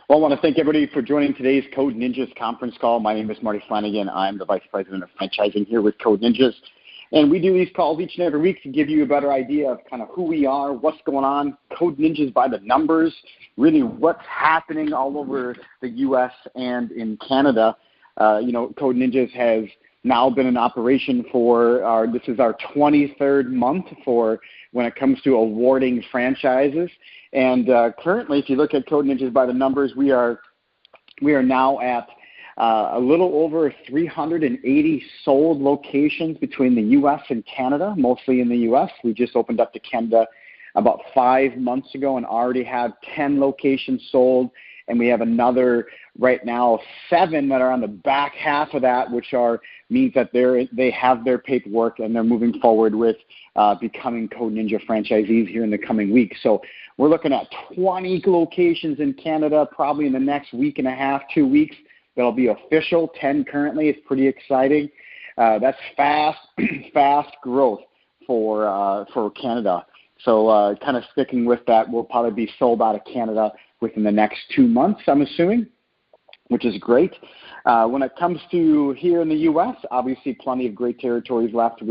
Well, I want to thank everybody for joining today's Code Ninjas conference call. My name is Marty Flanagan. I'm the Vice President of Franchising here with Code Ninjas. And we do these calls each and every week to give you a better idea of kind of who we are, what's going on, Code Ninjas by the numbers, really what's happening all over the U.S. and in Canada. Code Ninjas has now been in operation for this is our 23rd month for when it comes to awarding franchises. And currently, if you look at Code Ninjas by the numbers, we are now at a little over 380 sold locations between the U.S. and Canada, mostly in the U.S. We just opened up to Canada about 5 months ago and already have 10 locations sold. And we have another right now 7 that are on the back half of that, which means that they have their paperwork and they're moving forward with becoming Code Ninja franchisees here in the coming weeks. So we're looking at 20 locations in Canada probably in the next week and a half, 2 weeks. That'll be official. 10 currently. It's pretty exciting. That's fast growth for Canada. So kind of sticking with that, we'll probably be sold out of Canada within the next 2 months, I'm assuming, which is great. When it comes to here in the U.S., obviously plenty of great territories left.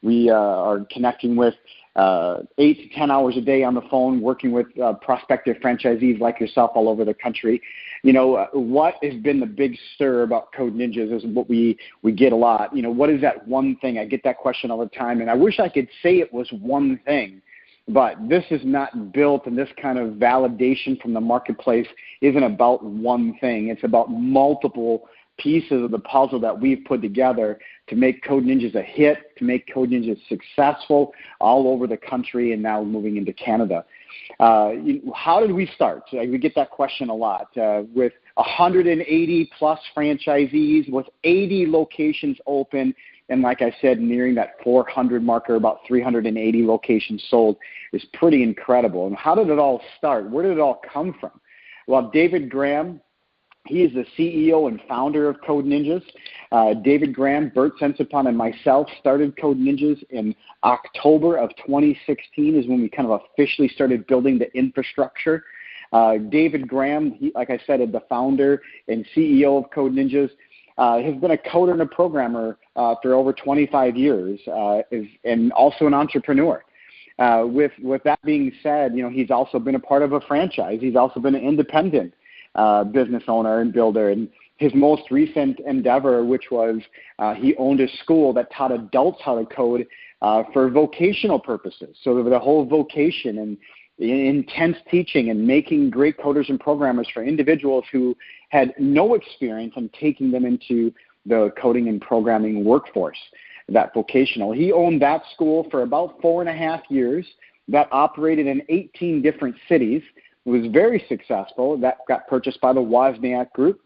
We are connecting with 8 to 10 hours a day on the phone, working with prospective franchisees like yourself all over the country. What has been the big stir about Code Ninjas is what we get a lot. What is that one thing? I get that question all the time, and I wish I could say it was one thing. But this is not built, and this kind of validation from the marketplace isn't about one thing. It's about multiple pieces of the puzzle that we've put together to make Code Ninjas a hit, to make Code Ninjas successful all over the country and now moving into Canada. How did we start? We get that question a lot. With 180-plus franchisees, with 80 locations open, and like I said, nearing that 400 marker, about 380 locations sold is pretty incredible. And how did it all start? Where did it all come from? Well, David Graham, he is the CEO and founder of Code Ninjas. David Graham, Bert Sensipon, and myself started Code Ninjas in October of 2016 is when we kind of officially started building the infrastructure. David Graham, like I said, is the founder and CEO of Code Ninjas. Has been a coder and a programmer for over 25 years, and also an entrepreneur. With that being said, he's also been a part of a franchise. He's also been an independent business owner and builder. And his most recent endeavor, which was he owned a school that taught adults how to code for vocational purposes. So the whole vocation and intense teaching and making great coders and programmers for individuals who had no experience and taking them into the coding and programming workforce, that vocational. He owned that school for about 4.5 years. That operated in 18 different cities. It was very successful. That got purchased by the Wozniak Group.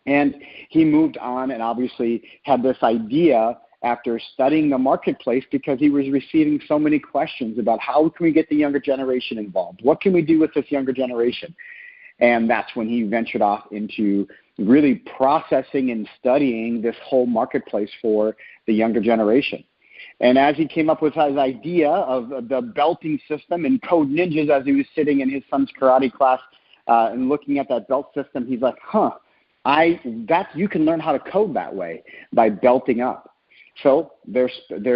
And he moved on and obviously had this idea after studying the marketplace because he was receiving so many questions about how can we get the younger generation involved? What can we do with this younger generation? And that's when he ventured off into really processing and studying this whole marketplace for the younger generation. And as he came up with his idea of the belting system and Code Ninjas as he was sitting in his son's karate class and looking at that belt system, he's like, you can learn how to code that way by belting up. So there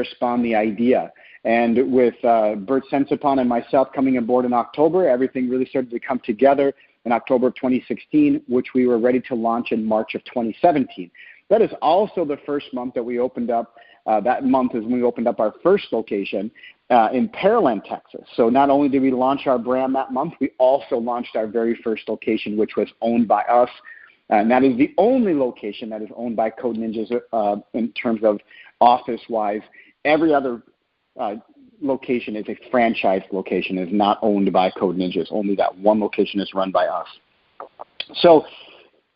spawned the idea. And with Bert Sensipon and myself coming aboard in October, everything really started to come together in October of 2016, which we were ready to launch in March of 2017. That is also the first month that we opened up. That month is when we opened up our first location in Pearland, Texas. So not only did we launch our brand that month, we also launched our very first location, which was owned by us. And that is the only location that is owned by Code Ninjas in terms of office-wise. Every other location is a franchise location, is not owned by Code Ninjas. Only that one location is run by us. So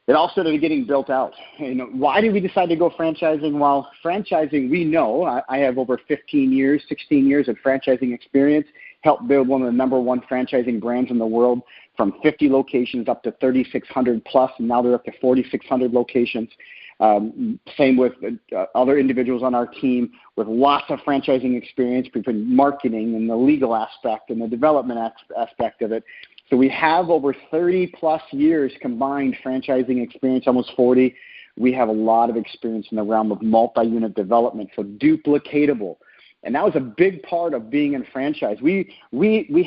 it all started getting built out. Why did we decide to go franchising? Well, franchising, we know, I have over 16 years of franchising experience, helped build one of the number one franchising brands in the world from 50 locations up to 3,600 plus, and now they're up to 4,600 locations. Same with other individuals on our team with lots of franchising experience between marketing and the legal aspect and the development aspect of it. So we have over 30 plus years combined franchising experience, almost 40. We have a lot of experience in the realm of multi-unit development, so duplicatable. And that was a big part of being in franchise. We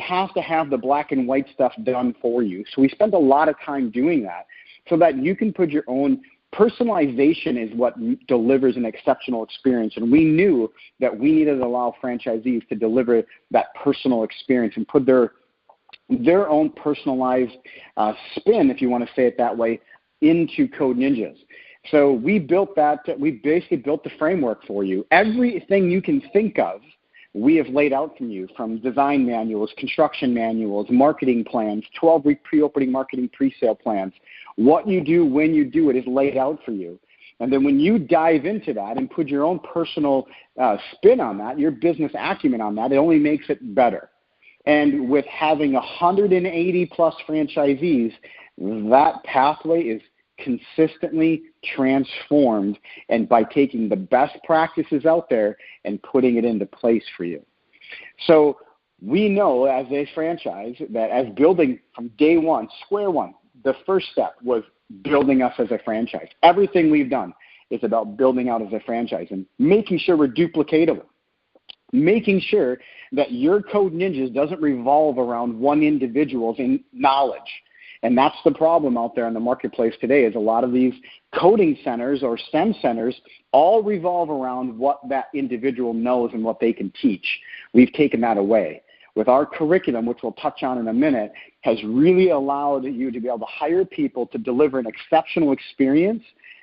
have to have the black and white stuff done for you. So we spend a lot of time doing that so that you can put your own personalization is what delivers an exceptional experience. And we knew that we needed to allow franchisees to deliver that personal experience and put their own personalized spin, if you want to say it that way, into Code Ninjas. So we built that. We basically built the framework for you. Everything you can think of, we have laid out for you, from design manuals, construction manuals, marketing plans, 12-week pre-opening marketing pre-sale plans. What you do when you do it is laid out for you. And then when you dive into that and put your own personal spin on that, your business acumen on that, it only makes it better. And with having 180 plus franchisees, that pathway is consistently transformed, and by taking the best practices out there and putting it into place for you. So we know as a franchise that as building from day one, square one, the first step was building us as a franchise. Everything we've done is about building out as a franchise and making sure we're duplicatable. Making sure that your Code Ninjas doesn't revolve around one individual's knowledge. And that's the problem out there in the marketplace today, is a lot of these coding centers or STEM centers all revolve around what that individual knows and what they can teach. We've taken that away. With our curriculum, which we'll touch on in a minute, has really allowed you to be able to hire people to deliver an exceptional experience,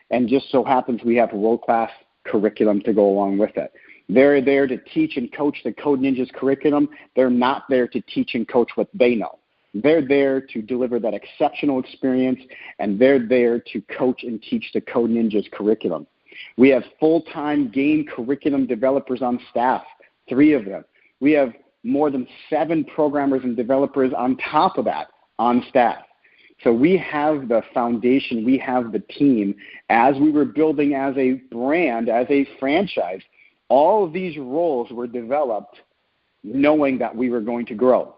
and just so happens we have a world-class curriculum to go along with it. They're there to teach and coach the Code Ninjas curriculum. They're not there to teach and coach what they know. They're there to deliver that exceptional experience, and they're there to coach and teach the Code Ninjas curriculum. We have full-time game curriculum developers on staff, 3 of them. We have more than 7 programmers and developers on top of that on staff. So we have the foundation, we have the team. As we were building as a brand, as a franchise, all of these roles were developed knowing that we were going to grow.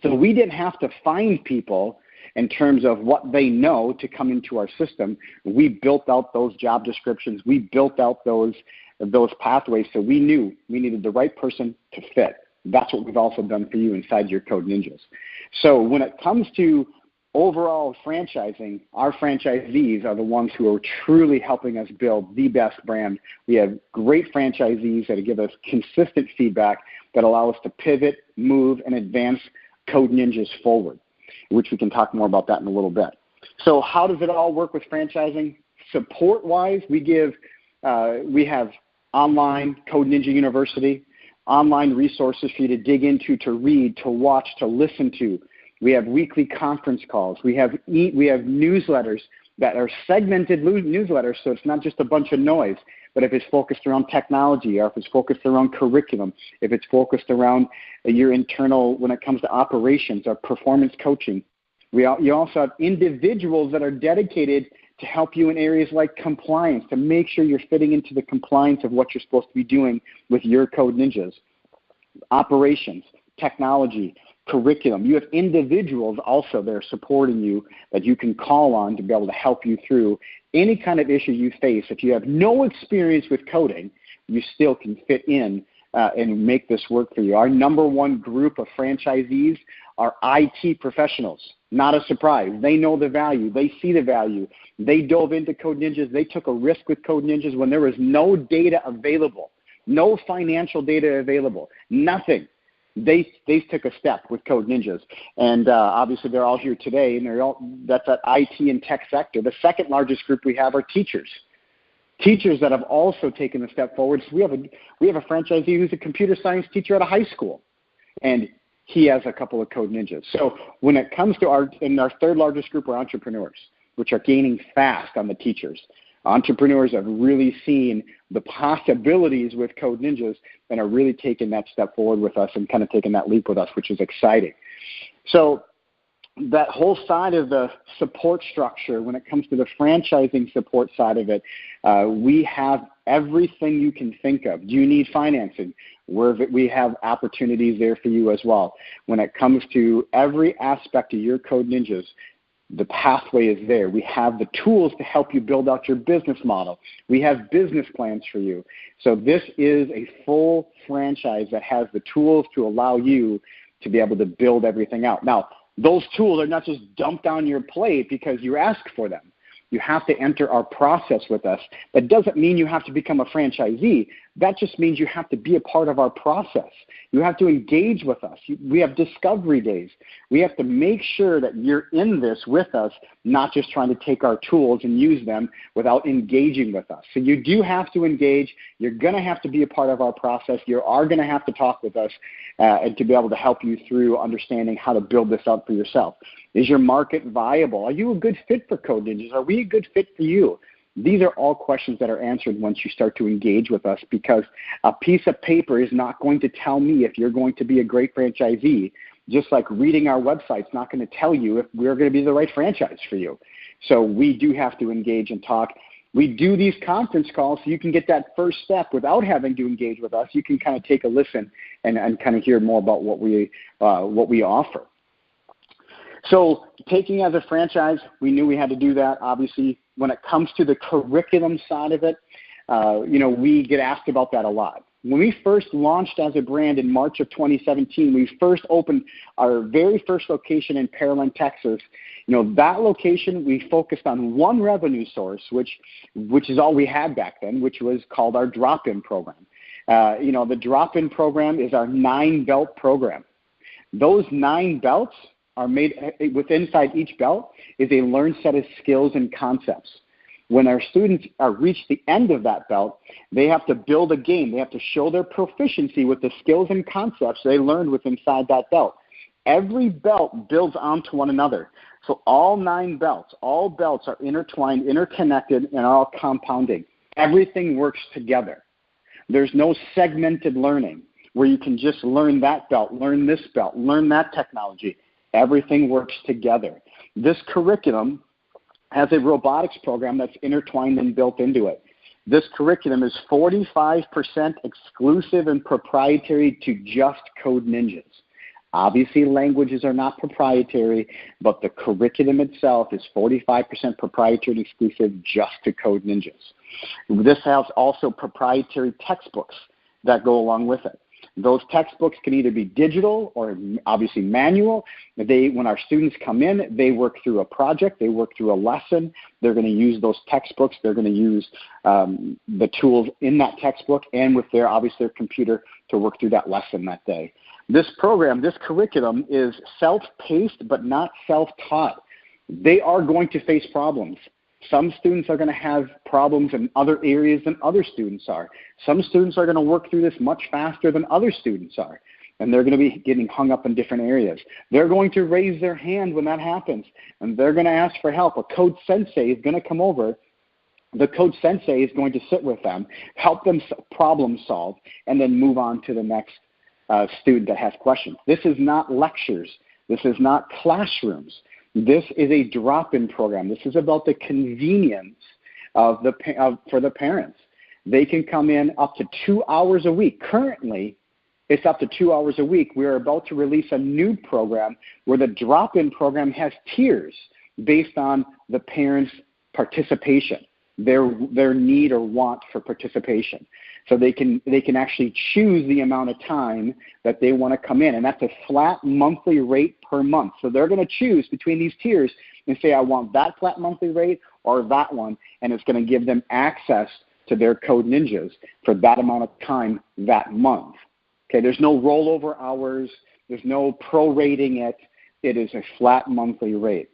So we didn't have to find people in terms of what they know to come into our system. We built out those job descriptions. We built out those pathways, so we knew we needed the right person to fit. That's what we've also done for you inside your Code Ninjas. So when it comes to overall franchising, our franchisees are the ones who are truly helping us build the best brand. We have great franchisees that give us consistent feedback that allow us to pivot, move, and advance Code Ninjas forward, which we can talk more about that in a little bit. So how does it all work with franchising? Support-wise, we have online Code Ninja University, online resources for you to dig into, to read, to watch, to listen to. We have weekly conference calls. We have newsletters that are segmented newsletters, so it's not just a bunch of noise. But if it's focused around technology, or if it's focused around curriculum, if it's focused around your internal, when it comes to operations or performance coaching, you also have individuals that are dedicated to help you in areas like compliance, to make sure you're fitting into the compliance of what you're supposed to be doing with your Code Ninjas. Operations, technology, curriculum. You have individuals also there supporting you that you can call on to be able to help you through any kind of issue you face. If you have no experience with coding, you still can fit in and make this work for you. Our number one group of franchisees are IT professionals. Not a surprise. They know the value. They see the value. They dove into Code Ninjas. They took a risk with Code Ninjas when there was no data available, no financial data available, nothing. They took a step with Code Ninjas, and obviously they're all here today, and that's that IT and tech sector. The second largest group we have are teachers that have also taken a step forward. So we have a franchisee who's a computer science teacher at a high school, and he has a couple of Code Ninjas. So when it comes to our third largest group are entrepreneurs, which are gaining fast on the teachers. Entrepreneurs have really seen the possibilities with Code Ninjas and are really taking that step forward with us and kind of taking that leap with us, which is exciting. So that whole side of the support structure, when it comes to the franchising support side of it, we have everything you can think of. Do you need financing? We have opportunities there for you as well. When it comes to every aspect of your Code Ninjas, the pathway is there. We have the tools to help you build out your business model. We have business plans for you. So this is a full franchise that has the tools to allow you to be able to build everything out. Now, those tools are not just dumped on your plate because you ask for them. You have to enter our process with us. That doesn't mean you have to become a franchisee. That just means you have to be a part of our process. You have to engage with us. We have discovery days. We have to make sure that you're in this with us, not just trying to take our tools and use them without engaging with us. So you do have to engage. You're going to have to be a part of our process. You are going to have to talk with us and to be able to help you through understanding how to build this out for yourself. Is your market viable? Are you a good fit for Code Ninjas? Are we a good fit for you? These are all questions that are answered once you start to engage with us, because a piece of paper is not going to tell me if you're going to be a great franchisee, just like reading our website is not going to tell you if we're going to be the right franchise for you. So we do have to engage and talk. We do these conference calls so you can get that first step without having to engage with us. You can kind of take a listen and kind of hear more about what we offer. So taking as a franchise, we knew we had to do that. Obviously, when it comes to the curriculum side of it, we get asked about that a lot. When we first launched as a brand in March of 2017, we first opened our very first location in Pearland, Texas. That location, we focused on one revenue source, which is all we had back then, which was called our drop-in program. The drop-in program is our 9-belt program. Those 9 belts are made inside each belt is a learned set of skills and concepts. When our students reach the end of that belt, they have to build a game. They have to show their proficiency with the skills and concepts they learned with inside that belt. Every belt builds onto one another. So all 9 belts, all belts are intertwined, interconnected, and are all compounding. Everything works together. There's no segmented learning where you can just learn that belt, learn this belt, learn that technology. Everything works together. This curriculum has a robotics program that's intertwined and built into it. This curriculum is 45% exclusive and proprietary to just Code Ninjas. Obviously, languages are not proprietary, but the curriculum itself is 45% proprietary and exclusive just to Code Ninjas. This has also proprietary textbooks that go along with it. Those textbooks can either be digital or obviously manual. When our students come in, they work through a project, they work through a lesson. They're going to use those textbooks. They're going to use the tools in that textbook and with their computer to work through that lesson that day. This program, this curriculum is self-paced but not self-taught. They are going to face problems. Some students are going to have problems in other areas than other students are. Some students are going to work through this much faster than other students are, and they're going to be getting hung up in different areas. They're going to raise their hand when that happens, and they're going to ask for help. A Code Sensei is going to come over. The Code Sensei is going to sit with them, help them problem solve, and then move on to the next student that has questions. This is not lectures. This is not classrooms. This is a drop-in program. This is about the convenience for the parents. They can come in up to 2 hours a week. Currently, it's up to 2 hours a week. We are about to release a new program where the drop-in program has tiers based on the parents' participation, their need or want for participation. So they can actually choose the amount of time that they want to come in, and that's a flat monthly rate per month. So they're going to choose between these tiers and say, I want that flat monthly rate or that one, and it's going to give them access to their Code Ninjas for that amount of time that month. Okay, there's no rollover hours. There's no prorating it. It is a flat monthly rate.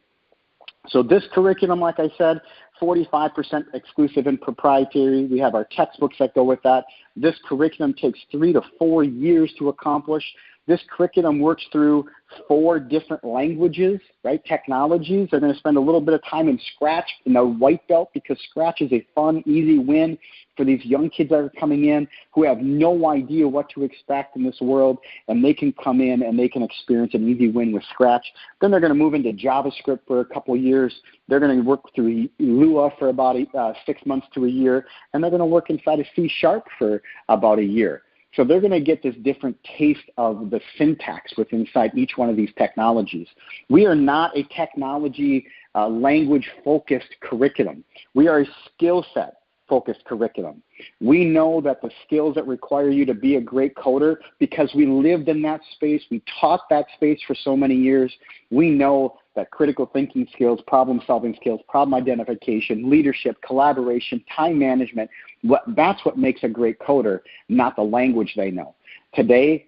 So this curriculum, like I said, 45% exclusive and proprietary. We have our textbooks that go with that. This curriculum takes 3 to 4 years to accomplish. This curriculum works through 4 different languages, right? Technologies. They're going to spend a little bit of time in Scratch in the white belt, because Scratch is a fun, easy win for these young kids that are coming in who have no idea what to expect in this world, and they can come in and they can experience an easy win with Scratch. Then they're going to move into JavaScript for a couple of years. They're going to work through Lua for about 6 months to a year, and they're going to work inside of C# for about a year. So they're going to get this different taste of the syntax within inside each one of these technologies. We are not a technology language-focused curriculum. We are a skill set focused curriculum. We know that the skills that require you to be a great coder, because we lived in that space, we taught that space for so many years, we know that critical thinking skills, problem-solving skills, problem identification, leadership, collaboration, time management, that's what makes a great coder, not the language they know. Today,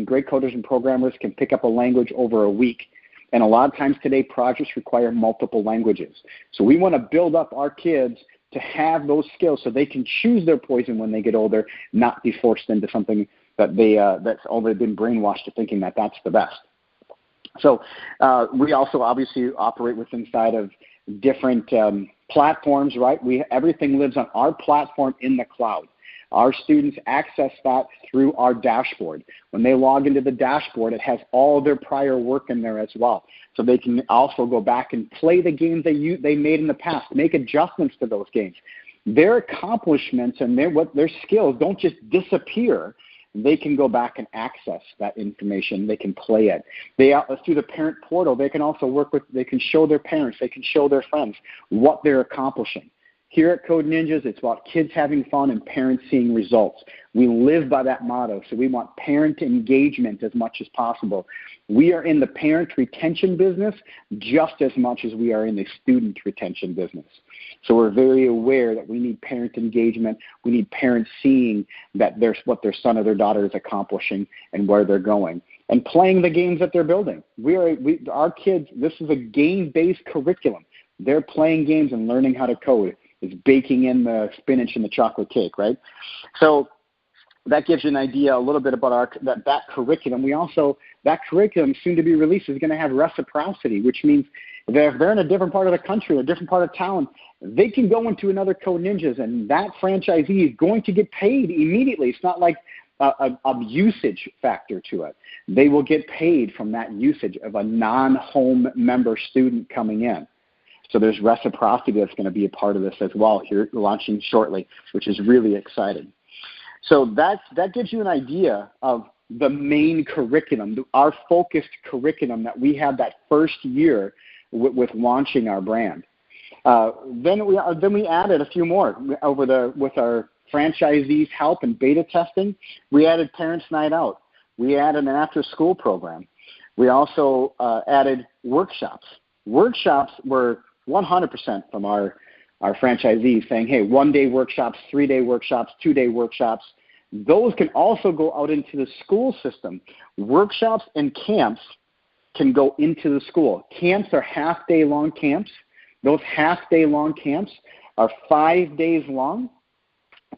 great coders and programmers can pick up a language over a week. And a lot of times today, projects require multiple languages. So we want to build up our kids to have those skills so they can choose their poison when they get older, not be forced into something that that's already been brainwashed to thinking that that's the best. So we also obviously operate with inside of different platforms, right? Everything lives on our platform in the cloud. Our students access that through our dashboard. When they log into the dashboard, it has all their prior work in there as well. So they can also go back and play the games they made in the past, make adjustments to those games. Their accomplishments and their skills don't just disappear. They can go back and access that information. They can play it. Through the parent portal, they can also they can show their parents, they can show their friends what they're accomplishing. Here at Code Ninjas, it's about kids having fun and parents seeing results. We live by that motto, so we want parent engagement as much as possible. We are in the parent retention business just as much as we are in the student retention business. So we're very aware that we need parent engagement. We need parents seeing that what their son or their daughter is accomplishing and where they're going, and playing the games that they're building. Our kids, this is a game-based curriculum. They're playing games and learning how to code. It's baking in the spinach and the chocolate cake, right? So that gives you an idea a little bit about that curriculum. That curriculum soon to be released is going to have reciprocity, which means that if they're in a different part of the country, a different part of town, they can go into another Code Ninjas, and that franchisee is going to get paid immediately. It's not like a usage factor to it. They will get paid from that usage of a non-home member student coming in. So there's reciprocity that's going to be a part of this as well here, launching shortly, which is really exciting. So that gives you an idea of the main curriculum, our focused curriculum that we had that first year with launching our brand. Then we added a few more with our franchisees' help and beta testing. We added Parents Night Out. We added an after-school program. We also added workshops. Workshops were 100% from our franchisees saying, hey, 1-day workshops, 3-day workshops, 2-day workshops. Those can also go out into the school system. Workshops and camps can go into the school. Camps are half-day long camps. Those half-day long camps are 5 days long.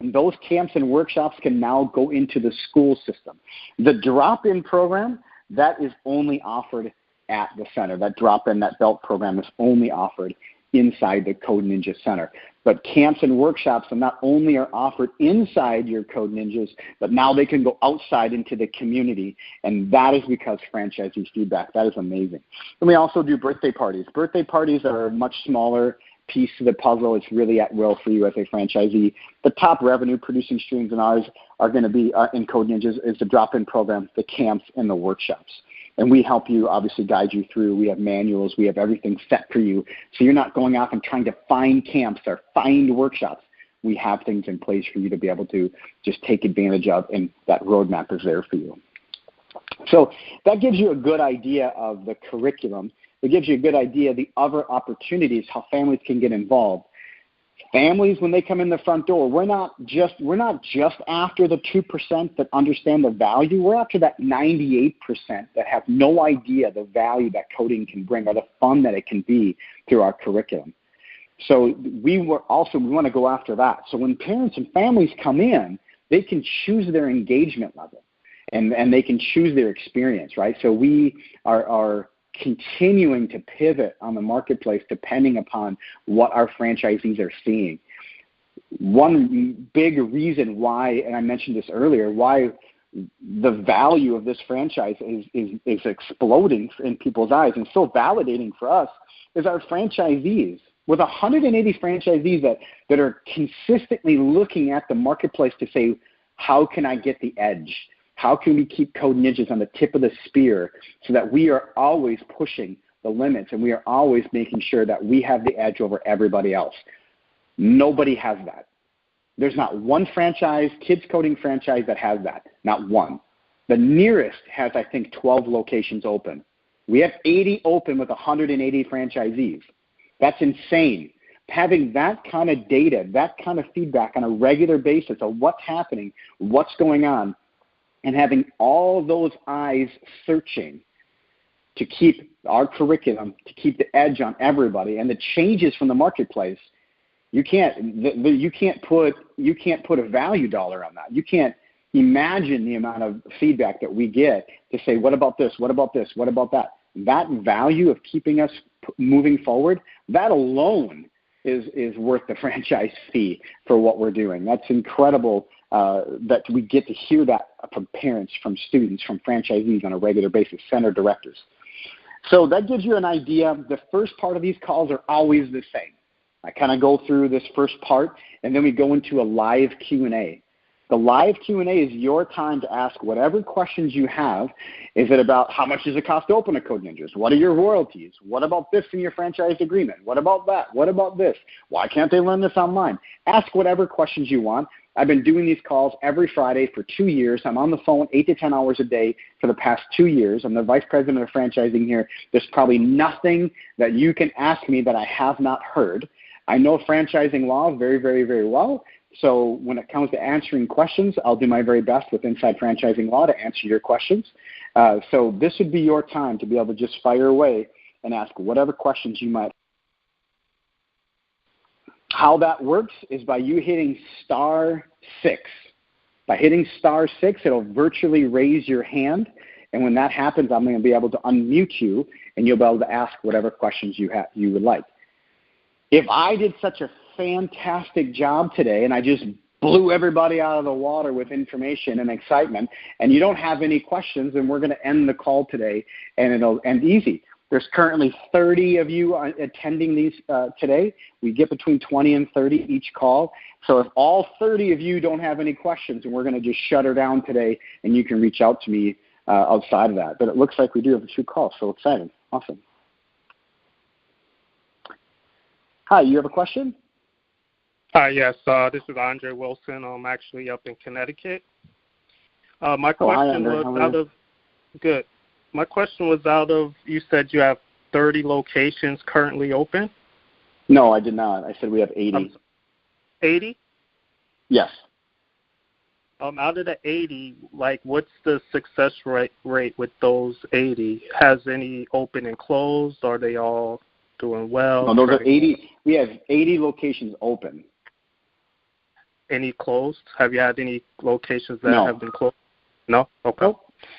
And those camps and workshops can now go into the school system. The drop-in program, that is only offered at the center. That drop-in, that belt program is only offered inside the Code Ninja Center. But camps and workshops not only are offered inside your Code Ninjas, but now they can go outside into the community, and that is because franchisee feedback. That is amazing. And we also do birthday parties. Birthday parties are a much smaller piece of the puzzle. It's really at will for you as a franchisee. The top revenue producing streams in ours are going to be in Code Ninjas is the drop-in program, the camps, and the workshops. And we help you, obviously guide you through. We have manuals. We have everything set for you. So you're not going off and trying to find camps or find workshops. We have things in place for you to be able to just take advantage of, and that roadmap is there for you. So that gives you a good idea of the curriculum. It gives you a good idea of the other opportunities, how families can get involved. Families, when they come in the front door, we're not just after the 2% that understand the value. We're after that 98% that have no idea the value that coding can bring or the fun that it can be through our curriculum. So we want to go after that. So when parents and families come in, they can choose their engagement level. and they can choose their experience, right? So we are continuing to pivot on the marketplace depending upon what our franchisees are seeing. One big reason why, and I mentioned this earlier, why the value of this franchise is exploding in people's eyes and so validating for us is our franchisees. With 180 franchisees that are consistently looking at the marketplace to say, how can I get the edge? How can we keep Code Ninjas on the tip of the spear so that we are always pushing the limits and we are always making sure that we have the edge over everybody else? Nobody has that. There's not one franchise, kids coding franchise, that has that. Not one. The nearest has, I think, 12 locations open. We have 80 open with 180 franchisees. That's insane. Having that kind of data, that kind of feedback on a regular basis of what's happening, what's going on, and having all those eyes searching to keep our curriculum, to keep the edge on everybody, and the changes from the marketplace, you can't put a value dollar on that. You can't imagine the amount of feedback that we get to say, what about this? What about this? What about that? That value of keeping us moving forward, that alone is worth the franchise fee for what we're doing. That's incredible that we get to hear that from parents, from students, from franchisees on a regular basis, center directors. So that gives you an idea. The first part of these calls are always the same. I kind of go through this first part, and then we go into a live Q&A. The live Q&A is your time to ask whatever questions you have. Is it about how much does it cost to open a Code Ninjas? What are your royalties? What about this in your franchise agreement? What about that? What about this? Why can't they learn this online? Ask whatever questions you want. I've been doing these calls every Friday for 2 years. I'm on the phone 8 to 10 hours a day for the past 2 years. I'm the vice president of franchising here. There's probably nothing that you can ask me that I have not heard. I know franchising law very, very, very well. So when it comes to answering questions, I'll do my very best with Inside Franchising Law to answer your questions. So this would be your time to be able to just fire away and ask whatever questions you might have. How that works is by you hitting *6. By hitting *6, it'll virtually raise your hand. And when that happens, I'm going to be able to unmute you, and you'll be able to ask whatever questions you would like. If I did such a fantastic job today and I just blew everybody out of the water with information and excitement, and you don't have any questions, then we're going to end the call today, and it'll end easy. There's currently 30 of you attending these today. We get between 20 and 30 each call. So if all 30 of you don't have any questions, then we're going to just shut her down today, and you can reach out to me outside of that. But it looks like we do have a few calls, so exciting. Awesome. Hi, you have a question? Hi, yes. This is Andre Wilson. I'm actually up in Connecticut. My question was good. My question was you said you have 30 locations currently open? No, I did not. I said we have 80. 80? Yes. Out of the 80, what's the success rate with those 80? Has any open and closed? Are they all doing well? No, those are 80. We have 80 locations open. Any closed? Have you had any locations that have been closed? No? Okay.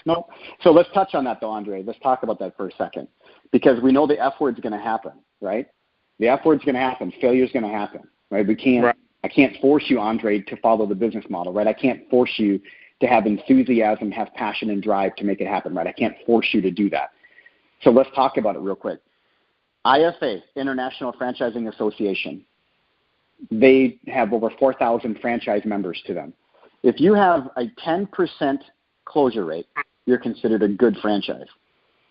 No. So let's touch on that, though, Andre. Let's talk about that for a second, because we know the F word's going to happen, right? The F word's going to happen. Failure's going to happen, right? I can't force you, Andre, to follow the business model, right? I can't force you to have enthusiasm, have passion and drive to make it happen, right? I can't force you to do that. So let's talk about it real quick. IFA, International Franchising Association, they have over 4,000 franchise members to them. If you have a 10% closure rate, you're considered a good franchise.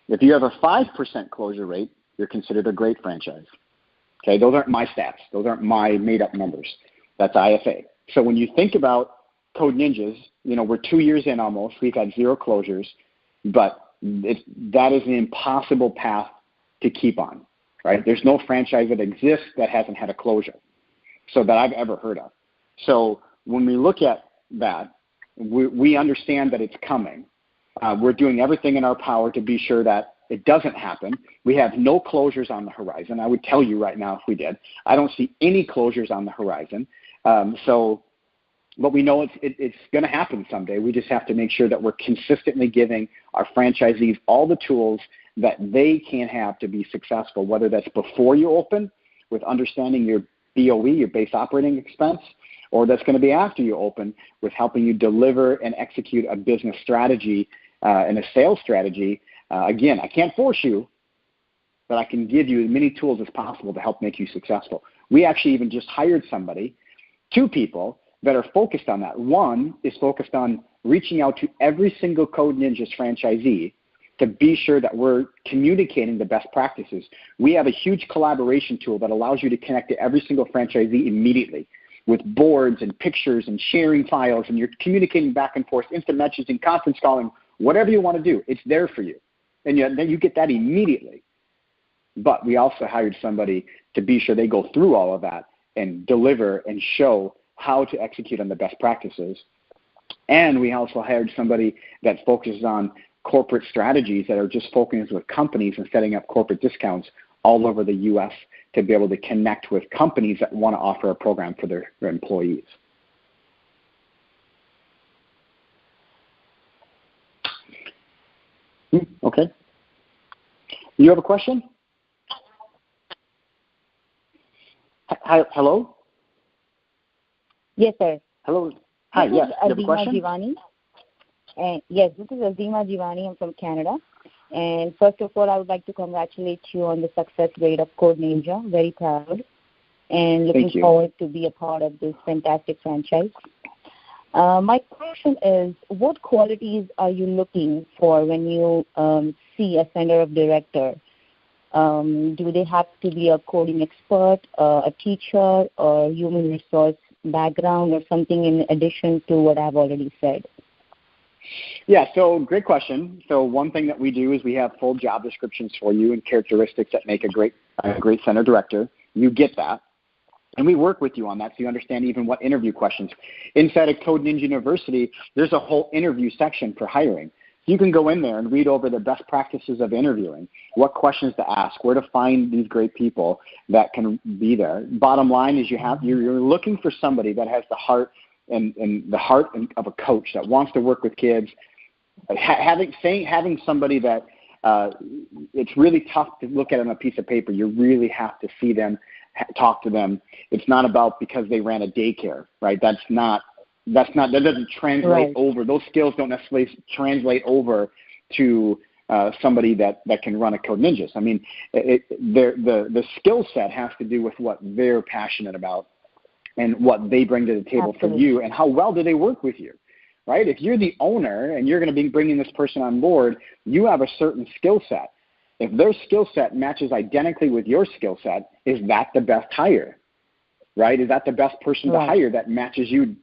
If you have a 5% closure rate, you're considered a great franchise. Okay, those aren't my stats. Those aren't my made-up numbers. That's IFA. So when you think about Code Ninjas, we're 2 years in almost. We've had 0 closures, but that is an impossible path to keep on, right? There's no franchise that exists that hasn't had a closure, so that I've ever heard of. So when we look at that, we understand that it's coming. We're doing everything in our power to be sure that it doesn't happen. We have no closures on the horizon. I would tell you right now if we did. I don't see any closures on the horizon. So but we know it's going to happen someday. We just have to make sure that we're consistently giving our franchisees all the tools that they can have to be successful, whether that's before you open with understanding your BOE, your base operating expense, or that's going to be after you open with helping you deliver and execute a business strategy and a sales strategy. Again, I can't force you, but I can give you as many tools as possible to help make you successful. We actually even just hired somebody, 2 people, that are focused on that. One is focused on reaching out to every single Code Ninjas franchisee to be sure that we're communicating the best practices. We have a huge collaboration tool that allows you to connect to every single franchisee immediately with boards and pictures and sharing files, and you're communicating back and forth, instant messaging, conference calling, whatever you want to do. It's there for you. And then you get that immediately. But we also hired somebody to be sure they go through all of that and deliver and show how to execute on the best practices. And we also hired somebody that focuses on corporate strategies that are just focused with companies and setting up corporate discounts all over the U.S. to be able to connect with companies that want to offer a program for their employees. Okay. You have a question? Hi, hello? Yes, sir. Hello. Hi, yes. You have a question? Jivani. Yes, this is Azima Jivani. I'm from Canada. And first of all, I would like to congratulate you on the success rate of Code Ninja. Very proud. And looking forward to be a part of this fantastic franchise. My question is, what qualities are you looking for when you see a center of director? Do they have to be a coding expert, a teacher, or human resource background, or something in addition to what I've already said? Yeah, so great question. So one thing that we do is we have full job descriptions for you and characteristics that make a great center director. You get that. And we work with you on that so you understand even what interview questions. Inside of Code Ninja University, there's a whole interview section for hiring. You can go in there and read over the best practices of interviewing, what questions to ask, where to find these great people that can be there. Bottom line is you're looking for somebody that has the heart and the heart of a coach that wants to work with kids. Having somebody that it's really tough to look at on a piece of paper. You really have to see them, talk to them. It's not about because they ran a daycare, right? That doesn't translate over. Those skills don't necessarily translate over to somebody that can run a Code Ninjas. I mean, the skill set has to do with what they're passionate about and what they bring to the table for you, and how well do they work with you, right? If you're the owner and you're going to be bringing this person on board, you have a certain skill set. If their skill set matches identically with your skill set, is that the best hire, right? Is that the best person to hire that matches you,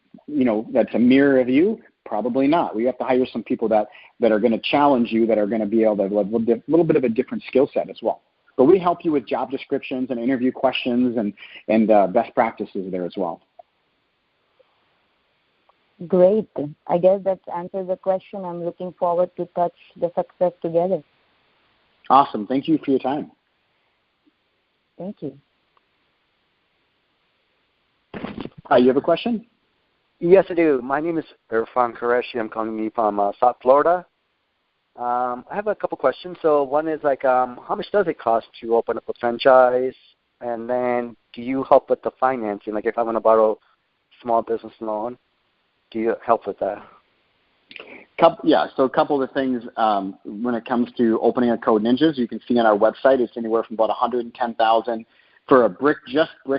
that's a mirror of you? Probably not. We have to hire some people that are going to challenge you, that are going to be able to have a little bit of a different skill set as well. But we help you with job descriptions and interview questions and best practices there as well. Great. I guess that answers the question. I'm looking forward to touch the success together. Awesome. Thank you for your time. Thank you. You have a question? Yes, I do. My name is Irfan Qureshi. I'm calling you from South Florida. I have a couple questions. So one is how much does it cost to open up a franchise? And then do you help with the financing? Like if I want to borrow small business loan, do you help with that? So a couple of things when it comes to opening a Code Ninjas. You can see on our website it's anywhere from about $110,000 for a brick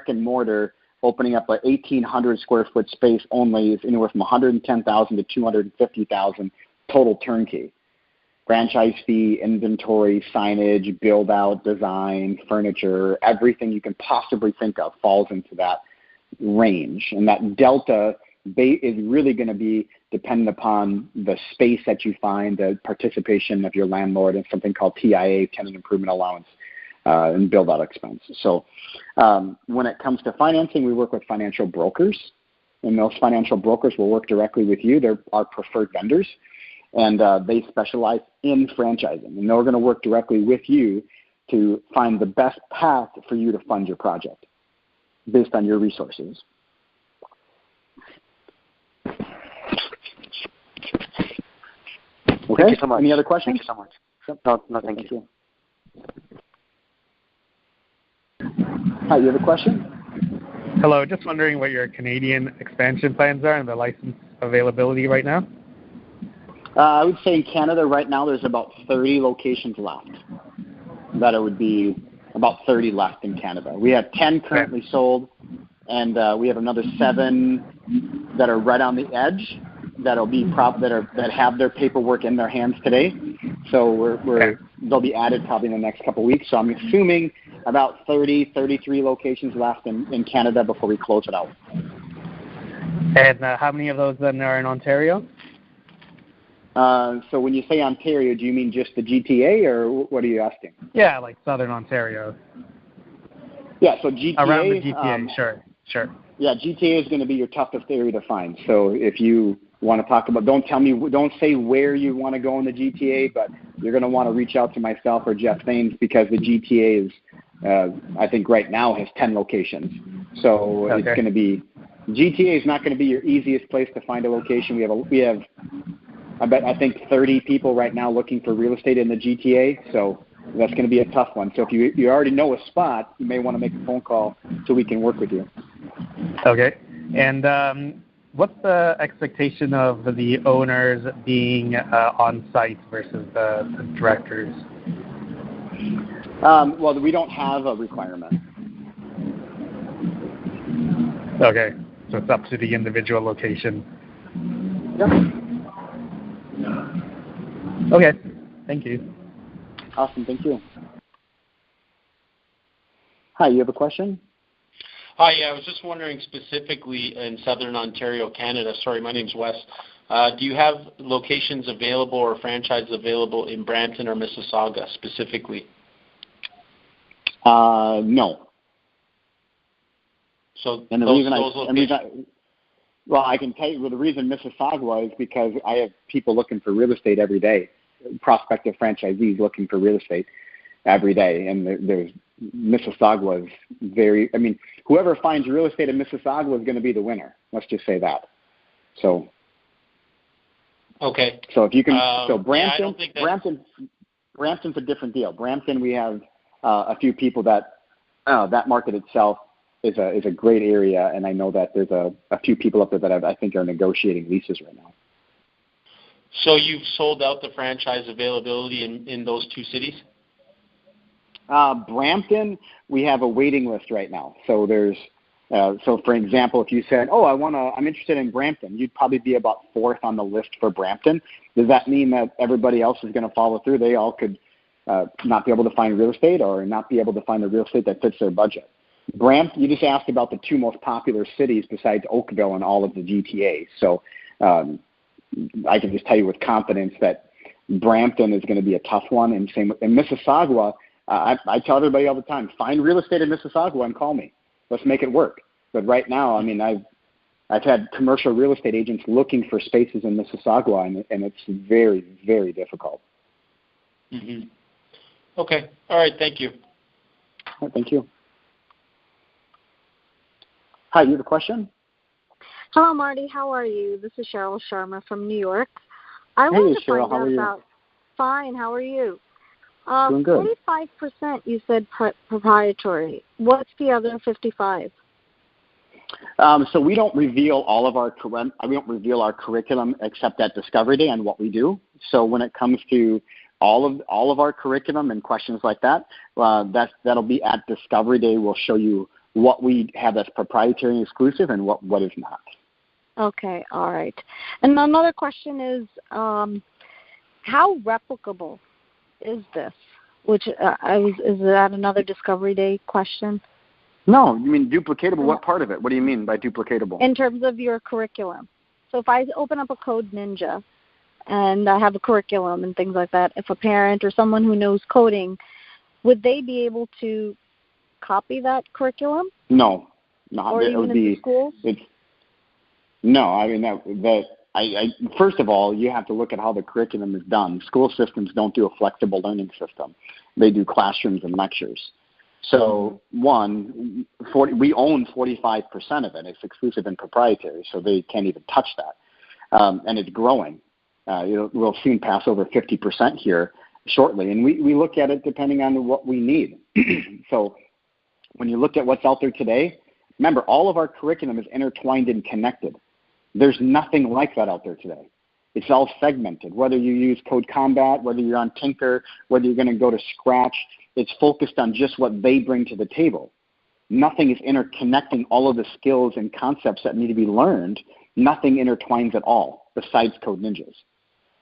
and mortar. Opening up an 1,800 square foot space only is anywhere from $110,000 to $250,000 total turnkey. Franchise fee, inventory, signage, build out, design, furniture, everything you can possibly think of falls into that range. And that delta is really going to be dependent upon the space that you find, the participation of your landlord, and something called TIA, tenant improvement allowance, and build out expense. So when it comes to financing, we work with financial brokers, and those financial brokers will work directly with you. They're our preferred vendors, and they specialize in franchising, and they're going to work directly with you to find the best path for you to fund your project based on your resources. Okay. Thank you so much. Any other questions? Thank you so much. No, thank you. Hi, you have a question? Hello, just wondering what your Canadian expansion plans are and the license availability right now. I would say in Canada right now there's about 30 locations left. That it would be about 30 left in Canada. We have 10 currently sold, and we have another 7 that are right on the edge that'll be that have their paperwork in their hands today. So they'll be added probably in the next couple of weeks. So I'm assuming about 33 locations left in Canada before we close it out. And how many of those then are in Ontario? So when you say Ontario, do you mean just the GTA, or what are you asking? Yeah, like Southern Ontario. Yeah, so GTA. Around the GTA, sure. Yeah, GTA is going to be your toughest area to find. So if you want to talk about, don't say where you want to go in the GTA, but you're going to want to reach out to myself or Jeff Thames, because the GTA is, I think right now has 10 locations. So It's going to be, GTA is not going to be your easiest place to find a location. We have I think 30 people right now looking for real estate in the GTA, so that's going to be a tough one. So if you already know a spot, you may want to make a phone call so we can work with you. Okay. And what's the expectation of the owners being on site versus the directors? Well, we don't have a requirement. Okay. So it's up to the individual location. Yep. Okay. Thank you. Awesome. Thank you. Hi, you have a question? Hi, I was just wondering specifically in Southern Ontario, Canada. Sorry, my name's Wes. Do you have locations available or franchises available in Brampton or Mississauga specifically? No. So and I can tell you the reason Mississauga is because I have people looking for real estate every day, prospective franchisees looking for real estate every day, and there's Mississauga is very. I mean, whoever finds real estate in Mississauga is going to be the winner. Let's just say that. So. Okay. So if you can, Brampton, Brampton's a different deal. Brampton, we have a few people that market itself is a great area, and I know that there's a few people up there that I think are negotiating leases right now. So you've sold out the franchise availability in those 2 cities? Brampton, we have a waiting list right now. So there's so for example, if you said, I'm interested in Brampton, you'd probably be about 4th on the list for Brampton. Does that mean that everybody else is going to follow through? They all could not be able to find real estate or not be able to find the real estate that fits their budget. Brampton, you just asked about the 2 most popular cities besides Oakville and all of the GTA. So I can just tell you with confidence that Brampton is going to be a tough one. And same with Mississauga. I tell everybody all the time, find real estate in Mississauga and call me. Let's make it work. But right now, I mean, I've had commercial real estate agents looking for spaces in Mississauga, and it's very, very difficult. Mm-hmm. Okay. All right. Thank you. All right, thank you. Hi, you have a question? Hello, Marty. How are you? This is Cheryl Sharma from New York. I wanted to Cheryl, find out about. Fine. How are you? Doing good. 45% you said proprietary. What's the other 55%? So we don't reveal all of our our curriculum except at Discovery Day and what we do. So when it comes to all of our curriculum and questions like that, that'll be at Discovery Day. We'll show you what we have that's proprietary and exclusive and what is not. Okay, all right. And another question is, how replicable is this? Which is that another Discovery Day question? No, you mean duplicatable. What part of it? What do you mean by duplicatable? In terms of your curriculum. So if I open up a Code Ninja and I have a curriculum and things like that, if a parent or someone who knows coding, would they be able to copy that curriculum? No. Or it even would in be, the schools? No, I mean, first of all, you have to look at how the curriculum is done. School systems don't do a flexible learning system. They do classrooms and lectures. So, we own 45% of it. It's exclusive and proprietary, so they can't even touch that. And it's growing. We'll soon pass over 50% here shortly. And we look at it depending on what we need. So when you look at what's out there today, remember, all of our curriculum is intertwined and connected. There's nothing like that out there today. It's all segmented. Whether you use Code Combat, whether you're on Tinker, whether you're going to go to Scratch, it's focused on just what they bring to the table. Nothing is interconnecting all of the skills and concepts that need to be learned. Nothing intertwines at all besides Code Ninjas.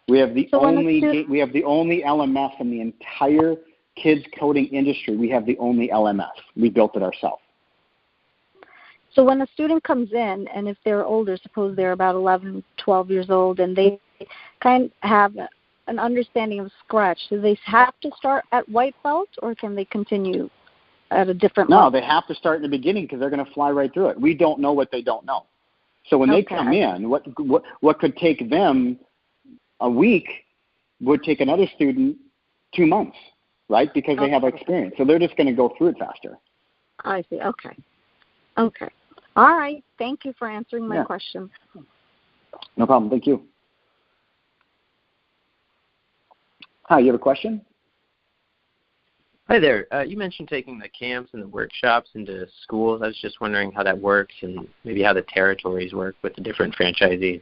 We have the only LMS in the entire kids coding industry. We have the only LMS. We built it ourselves. So when a student comes in, and if they're older, suppose they're about 11, 12 years old, and they kind of have an understanding of Scratch, do they have to start at white belt, or can they continue at a different level? No, they have to start in the beginning because they're going to fly right through it. We don't know what they don't know. So when they come in, what could take them a week would take another student 2 months, right? Because they have experience. So they're just going to go through it faster. I see. Okay. All right. Thank you for answering my question. No problem. Thank you. Hi, you have a question? Hi there. You mentioned taking the camps and the workshops into schools. I was just wondering how that works and maybe how the territories work with the different franchisees.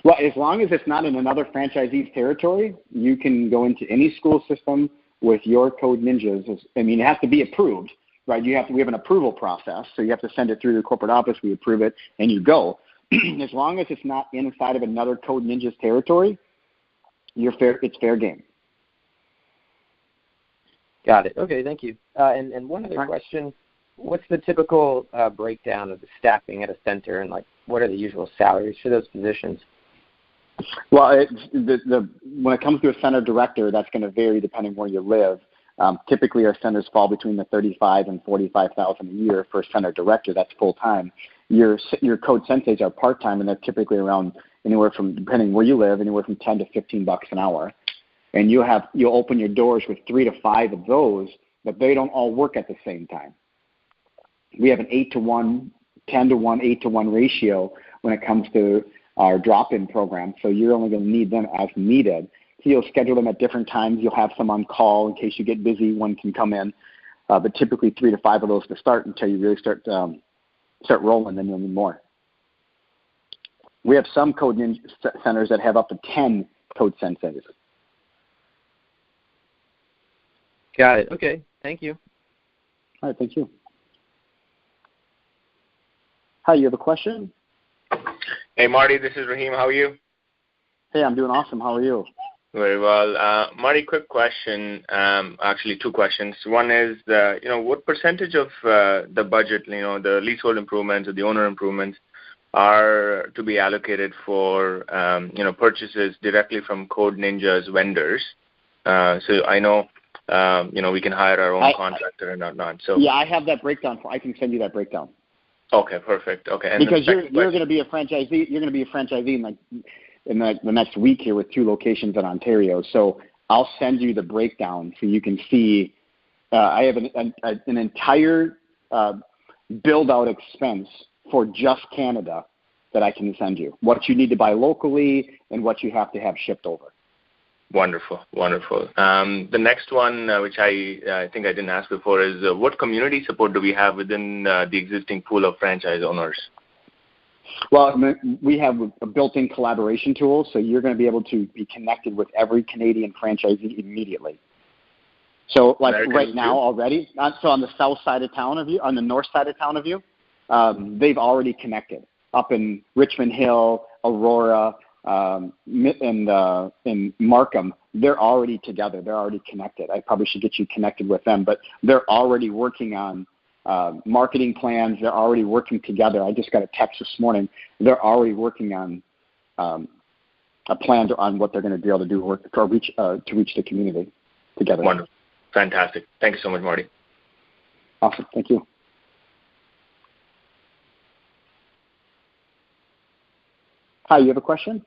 Well, as long as it's not in another franchisee's territory, you can go into any school system with your Code Ninjas. I mean, it has to be approved, right? We have an approval process, so you have to send it through your corporate office. We approve it, and you go. As long as it's not inside of another Code Ninjas territory, it's fair game. Got it. Okay, thank you. And one other question. What's the typical breakdown of the staffing at a center, and what are the usual salaries for those positions? Well, when it comes to a center director, that's going to vary depending where you live. Typically, our centers fall between the $35,000 and $45,000 a year for a center director. That's full time. Your code senseis are part time, and they're typically around anywhere from, depending where you live, anywhere from $10 to $15 an hour. And you'll open your doors with 3 to 5 of those, but they don't all work at the same time. We have an 8-to-1, 10-to-1, 8-to-1 ratio when it comes to our drop-in program, so you're only going to need them as needed. So you'll schedule them at different times. You'll have some on call in case you get busy. One can come in, but typically 3 to 5 of those to start until you really start rolling, then you'll need more. We have some Code Ninja centers that have up to 10 code senseis. Got it. Okay. Thank you. All right. Thank you. Hi, you have a question? Hey, Marty. This is Raheem. How are you? Hey, I'm doing awesome. How are you? Very well. Marty, quick question. Actually, 2 questions. One is, what percentage of the budget, the leasehold improvements or the owner improvements are to be allocated for, purchases directly from Code Ninja's vendors? So I know, we can hire our own contractor and whatnot. So yeah, I have that breakdown. I can send you that breakdown. Okay, perfect. Okay, and because you're going to be a franchisee. You're going to be a franchisee in the next week here with 2 locations in Ontario. So I'll send you the breakdown so you can see. I have an entire build-out expense for just Canada that I can send you. What you need to buy locally and what you have to have shipped over. Wonderful. The next one, which I think I didn't ask before, is what community support do we have within the existing pool of franchise owners? Well, we have a built-in collaboration tool, so you're going to be able to be connected with every Canadian franchisee immediately. So, right now already, so on the south side of town of you, on the north side of town of you, they've already connected. Up in Richmond Hill, Aurora, and in Markham, they're already together. They're already connected. I probably should get you connected with them, but they're already working on marketing plans. They're already working together. I just got a text this morning. They're already working on a plan on what they're going to be able to do to reach the community together. Wonderful. Fantastic. Thank you so much, Marty. Awesome. Thank you. Hi, you have a question?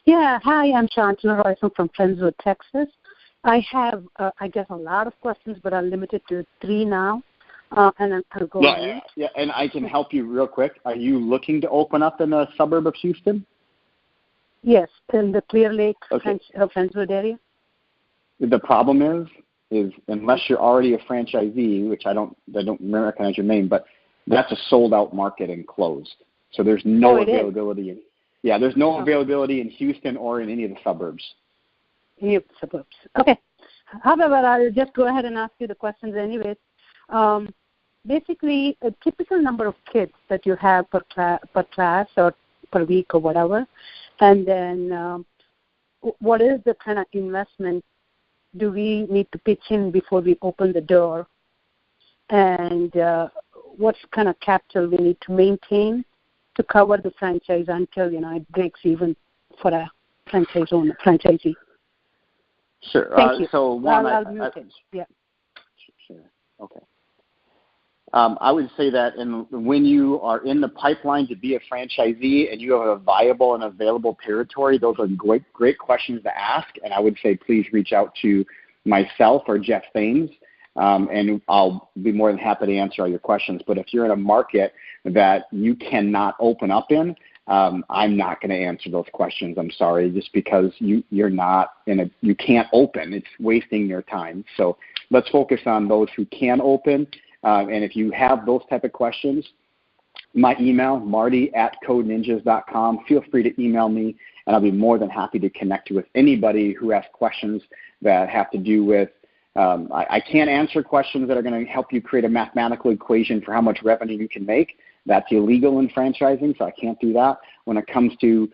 Yeah. Hi, I'm Shantana Roy from Friendswood, Texas. I have, I guess, a lot of questions, but I'm limited to 3 now. And I'll go on. Yeah, and I can help you real quick. Are you looking to open up in a suburb of Houston? Yes, in the Clear Lake, Friendswood area. The problem is unless you're already a franchisee, which I don't recognize your name, but that's a sold-out market and closed. So there's no availability. There's no availability in Houston or in any of the suburbs. Any of the suburbs. Okay. However, I'll just go ahead and ask you the questions anyways. Basically, a typical number of kids that you have per class or per week or whatever, and then what is the kind of investment do we need to pitch in before we open the door, and what kind of capital we need to maintain to cover the franchise until it breaks even for a franchisee. Sure. Thank you. So one, I'll mute it. Yeah. Sure. Okay. I would say that when you are in the pipeline to be a franchisee and you have a viable and available territory, those are great questions to ask. And I would say please reach out to myself or Jeff Thames, and I'll be more than happy to answer all your questions. But if you're in a market that you cannot open up in, I'm not going to answer those questions. I'm sorry, just because you're not you can't open. It's wasting your time. So let's focus on those who can open. And if you have those type of questions, my email, marty@codeninjas.com. Feel free to email me, and I'll be more than happy to connect you with anybody who has questions that have to do with I can't answer questions that are going to help you create a mathematical equation for how much revenue you can make. That's illegal in franchising, so I can't do that. When it comes to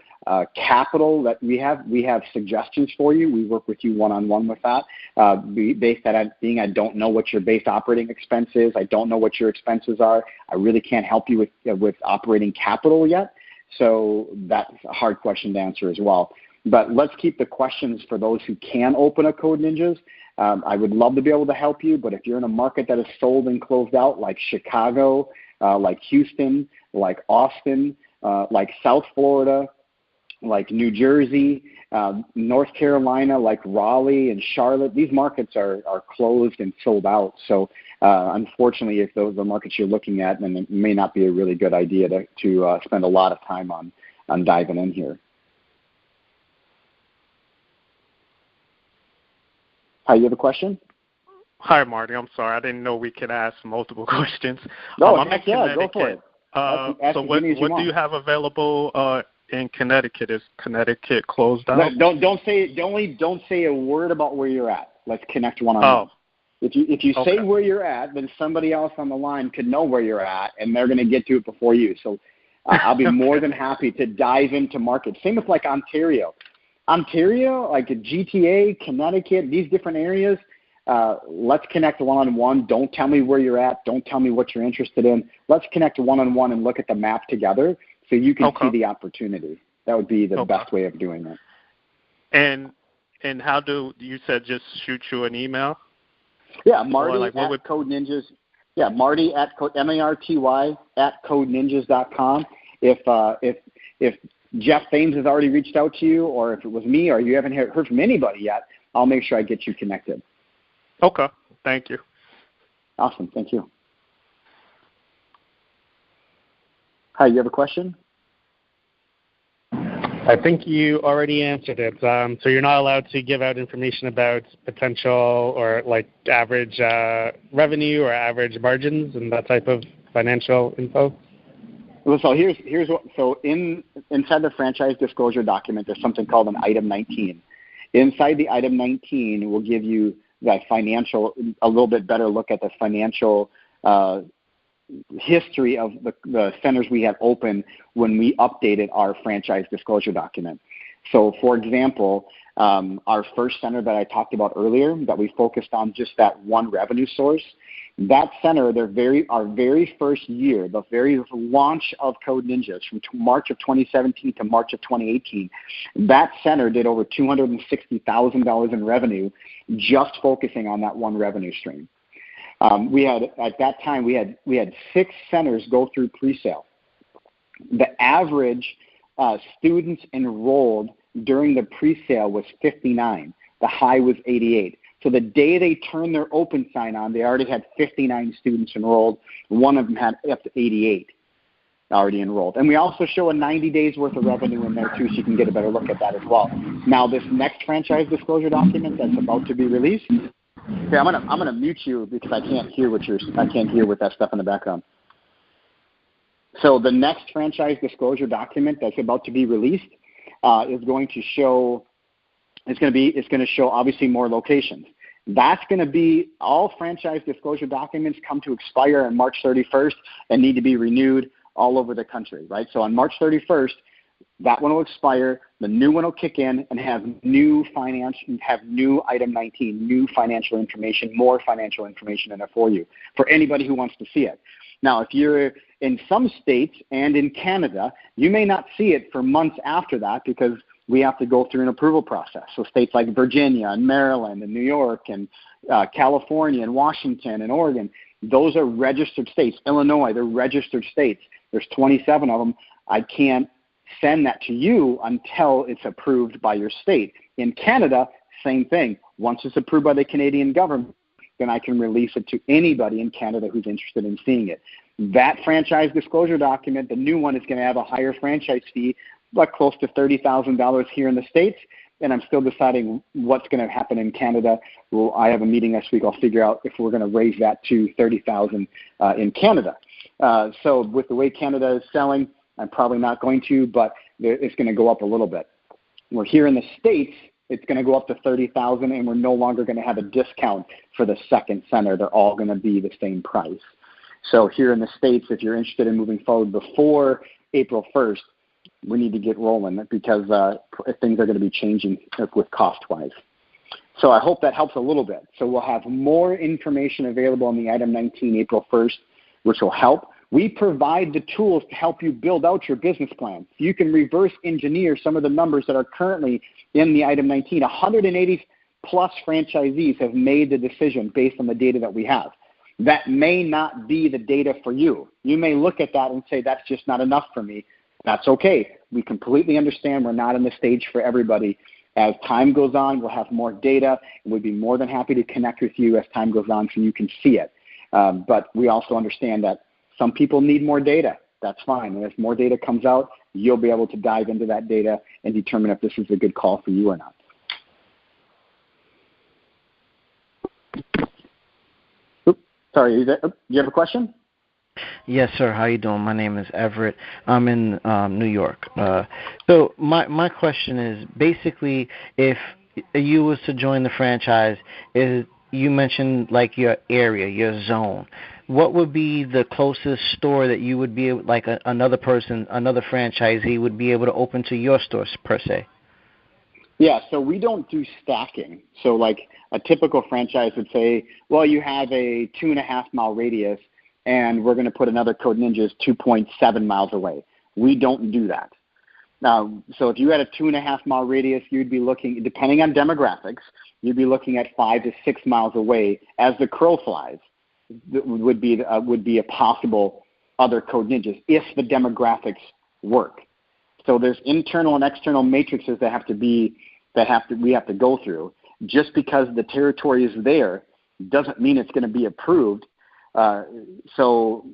capital that we have suggestions for you. We work with you one-on-one with that. Based on I don't know what your base operating expense is. I don't know what your expenses are. I really can't help you with operating capital yet. So that's a hard question to answer as well. But let's keep the questions for those who can open a Code Ninjas. I would love to be able to help you, but if you're in a market that is sold and closed out, like Chicago, like Houston, like Austin, like South Florida, like New Jersey, North Carolina, like Raleigh and Charlotte, these markets are closed and sold out. So unfortunately, if those are the markets you're looking at, then it may not be a really good idea to spend a lot of time on diving in here. Hi, you have a question? Hi, Marty. I'm sorry. I didn't know we could ask multiple questions. No, go for it. So what do you have available in Connecticut? Is Connecticut closed out? Don't say a word about where you're at. Let's connect one-on-one. Oh. If you say where you're at, then somebody else on the line could know where you're at, and they're going to get to it before you. So I'll be more than happy to dive into markets. Same with like Ontario, like GTA, Connecticut, these different areas. Let's connect one-on-one. Don't tell me where you're at. Don't tell me what you're interested in. Let's connect one-on-one and look at the map together so you can see the opportunity. That would be the best way of doing that. And how do you said just shoot you an email? Yeah, Marty at Code Ninjas. Yeah, Marty at Marty at codeninjas.com. If Jeff Thames has already reached out to you, or if it was me, or you haven't heard from anybody yet, I'll make sure I get you connected. Okay. Thank you. Awesome. Thank you. Hi, you have a question? I think you already answered it. So you're not allowed to give out information about potential or like average revenue or average margins and that type of financial info? Well, so here's what. So inside the franchise disclosure document, there's something called an Item 19. Inside the Item 19, we'll give you that a little bit better look at the financial history of the centers we have open when we updated our franchise disclosure document. So, for example, our first center that I talked about earlier, that we focused on just that one revenue source, that center, our very first year, the very launch of Code Ninjas from March of 2017 to March of 2018, that center did over $260,000 in revenue just focusing on that one revenue stream. At that time, we had 6 centers go through pre-sale. The average students enrolled during the pre-sale was 59. The high was 88. So the day they turned their open sign on, they already had 59 students enrolled. One of them had up to 88. already enrolled. And we also show a 90 days worth of revenue in there too, so you can get a better look at that as well. Now, this next franchise disclosure document that's about to be released. Okay, I'm gonna mute you because I can't hear with that stuff in the background. So the next franchise disclosure document that's about to be released is going to show. It's going to show obviously more locations. That's going to be all franchise disclosure documents come to expire on March 31st and need to be renewed all over the country, right? So on March 31st, that one will expire, the new one will kick in and have new item 19, new financial information, more financial information in it for you, for anybody who wants to see it. Now, if you're in some states and in Canada, you may not see it for months after that because we have to go through an approval process. So states like Virginia and Maryland and New York and California and Washington and Oregon, those are registered states. Illinois, they're registered states. There's 27 of them. I can't send that to you until it's approved by your state. In Canada, same thing. Once it's approved by the Canadian government, then I can release it to anybody in Canada who's interested in seeing it. That franchise disclosure document, the new one, is going to have a higher franchise fee, like close to $30,000 here in the States, and I'm still deciding what's going to happen in Canada. Well, I have a meeting next week. I'll figure out if we're going to raise that to $30,000 in Canada. So with the way Canada is selling, I'm probably not going to, but it's going to go up a little bit. We're here in the States, it's going to go up to $30,000, and we're no longer going to have a discount for the second center. They're all going to be the same price. So here in the States, if you're interested in moving forward before April 1st, we need to get rolling because things are going to be changing with cost-wise. So I hope that helps a little bit. So we'll have more information available on the item 19 April 1st, which will help. We provide the tools to help you build out your business plan. You can reverse engineer some of the numbers that are currently in the item 19. 180 plus franchisees have made the decision based on the data that we have. That may not be the data for you. You may look at that and say, that's just not enough for me. That's okay. We completely understand we're not in the stage for everybody. As time goes on, we'll have more data, and we'd be more than happy to connect with you as time goes on so you can see it. But we also understand that some people need more data. That's fine. And as more data comes out, you'll be able to dive into that data and determine if this is a good call for you or not. Oops, sorry, do you have a question? Yes, sir. How you doing? My name is Everett. I'm in New York. So my question is basically, if you was to join the franchise, you mentioned like your area, your zone. What would be the closest store that you would be able, like another franchisee would be able to open to your stores per se? Yeah, so we don't do stacking. So like a typical franchise would say, well, you have a 2.5 mile radius, and we're going to put another Code Ninjas 2.7 miles away. We don't do that. Now, so if you had a 2.5 mile radius, you'd be looking, depending on demographics, you'd be looking at 5 to 6 miles away as the crow flies. Would be a possible other Code Ninjas if the demographics work. So there's internal and external matrices that we have to go through. Just because the territory is there doesn't mean it's going to be approved. So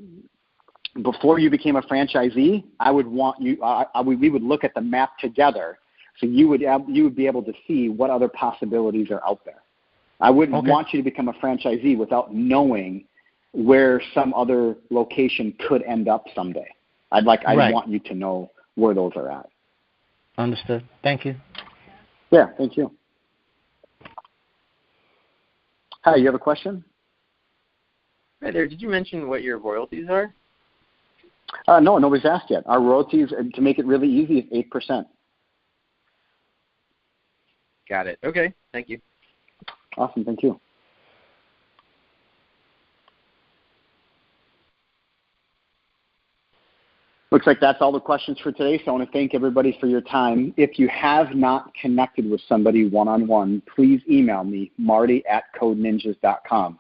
before you became a franchisee, I would want you. We would look at the map together, so you would be able to see what other possibilities are out there. I wouldn't want you to become a franchisee without knowing where some other location could end up someday. I want you to know where those are at. Understood. Thank you. Yeah, thank you. Hi, you have a question? Hi there. Did you mention what your royalties are? No, nobody's asked yet. Our royalties, to make it really easy, is 8%. Got it. Okay. Thank you. Awesome. Thank you. Looks like that's all the questions for today, so I want to thank everybody for your time. If you have not connected with somebody one-on-one, please email me, marty@codeninjas.com.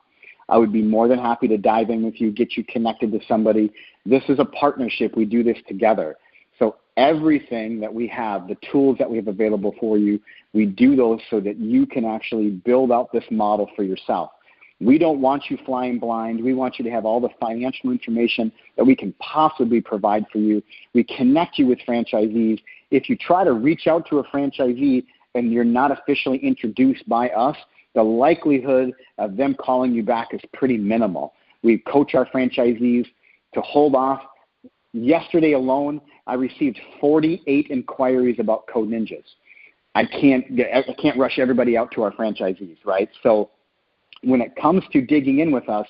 I would be more than happy to dive in with you, get you connected to somebody. This is a partnership. We do this together. So everything that we have, the tools that we have available for you, we do those so that you can actually build out this model for yourself. We don't want you flying blind. We want you to have all the financial information that we can possibly provide for you. We connect you with franchisees. If you try to reach out to a franchisee and you're not officially introduced by us, the likelihood of them calling you back is pretty minimal. We coach our franchisees to hold off. Yesterday alone, I received 48 inquiries about Code Ninjas. I can't rush everybody out to our franchisees, right? So when it comes to digging in with us,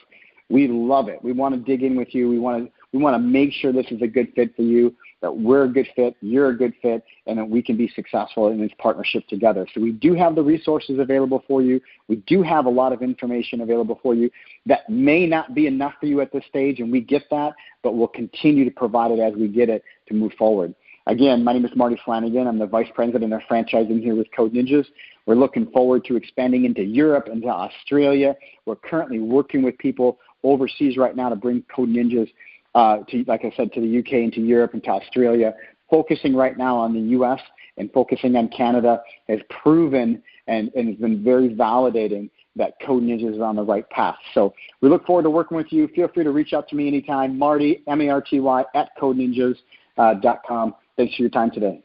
we love it. We want to dig in with you. We want to make sure this is a good fit for you, that we're a good fit, you're a good fit, and that we can be successful in this partnership together. So we do have the resources available for you. We do have a lot of information available for you that may not be enough for you at this stage, and we get that, but we'll continue to provide it as we get it to move forward. Again, my name is Marty Flanagan. I'm the Vice President of Franchising here with Code Ninjas. We're looking forward to expanding into Europe and to Australia. We're currently working with people overseas right now to bring Code Ninjas to, like I said, to the UK and to Europe and to Australia. Focusing right now on the US and focusing on Canada has proven and has been very validating that Code Ninjas is on the right path. So we look forward to working with you. Feel free to reach out to me anytime, Marty, M-A-R-T-Y, @CodeNinjas.com. Thanks for your time today.